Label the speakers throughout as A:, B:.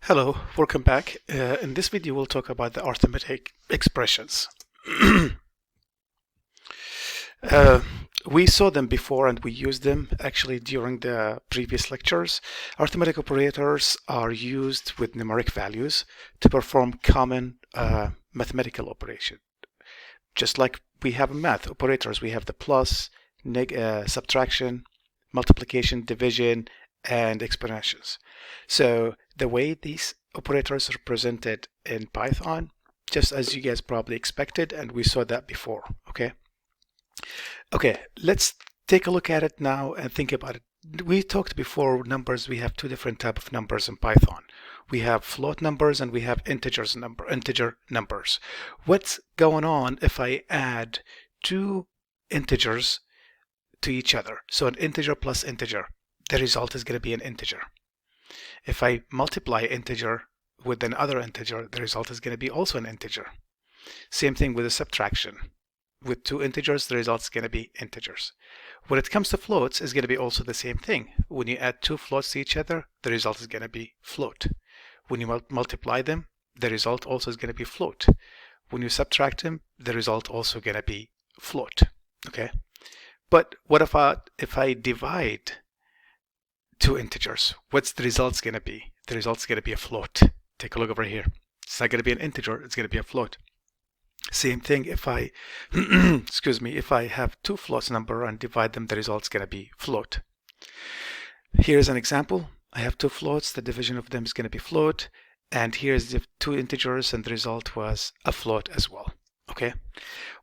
A: Hello, welcome back. In this video, we'll talk about the arithmetic expressions. uh, we saw them before and we used them actually during the previous lectures. Arithmetic operators are used with numeric values to perform common mathematical operation. Just like we have in math operators, we have the plus, subtraction, multiplication, division, and exponentials. So the way these operators are presented in Python, just as you guys probably expected, and we saw that before. Okay, let's take a look at it now and think about it. We talked before numbers. We have two different types of numbers in Python. We have float numbers and we have integer numbers. What's going on if I add two integers to each other? So an integer plus integer, the result is going to be an integer. If I multiply integer with another integer, the result is going to be also an integer. Same thing with a subtraction. With two integers, the result is going to be integers. When it comes to floats, it's going to be also the same thing. When you add two floats to each other, the result is going to be float. When you multiply them, the result also is going to be float. When you subtract them, the result also going to be float. Okay. But what if I divide two integers? What's the results going to be? The result's going to be a float. Take a look over here. It's not going to be an integer, it's going to be a float. Same thing if I excuse me, if I have two floats number and divide them, the result's going to be float. Here's an example. I have two floats, the division of them is going to be float, and here's the two integers and the result was a float as well. Okay.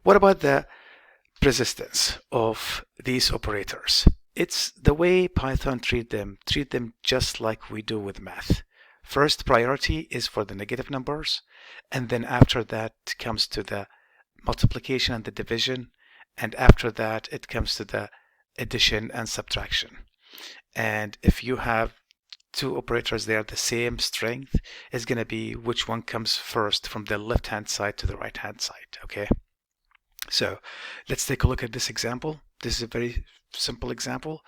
A: What about the persistence of these operators? It's the way Python treat them just like we do with math. First priority is for the negative numbers, and then after that comes to the multiplication and the division, and after that it comes to the addition and subtraction. And if you have two operators there, the same strength is going to be which one comes first from the left hand side to the right hand side. Okay, so let's take a look at this example. This is a very simple example.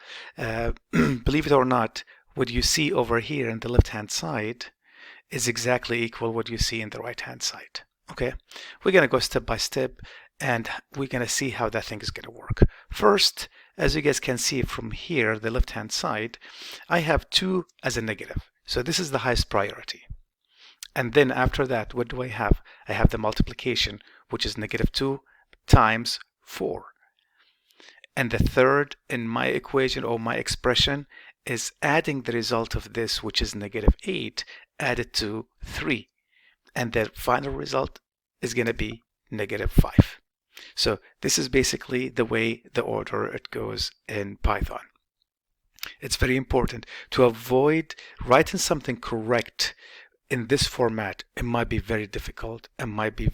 A: Believe it or not, what you see over here in the left hand side is exactly equal what you see in the right hand side. Okay, we're going to go step by step and we're going to see how that thing is going to work. First, as you guys can see from here, the left hand side, I have 2 as a negative. So this is the highest priority. And then after that, what do I have? I have the multiplication, which is -2 times 4. And the third in my equation or my expression is adding the result of this, which is -8, added to 3. And the final result is going to be -5. So this is basically the way the order it goes in Python. It's very important to avoid writing something correct in this format. It might be very difficult and might be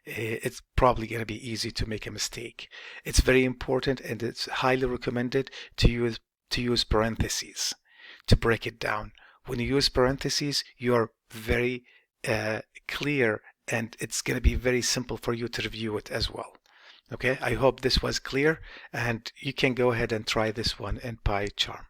A: it's probably going to be easy to make a mistake. It's very important and it's highly recommended to use parentheses to break it down. When you use parentheses, you are very clear and it's going to be very simple for you to review it as well. Okay, I hope this was clear and you can go ahead and try this one in PyCharm.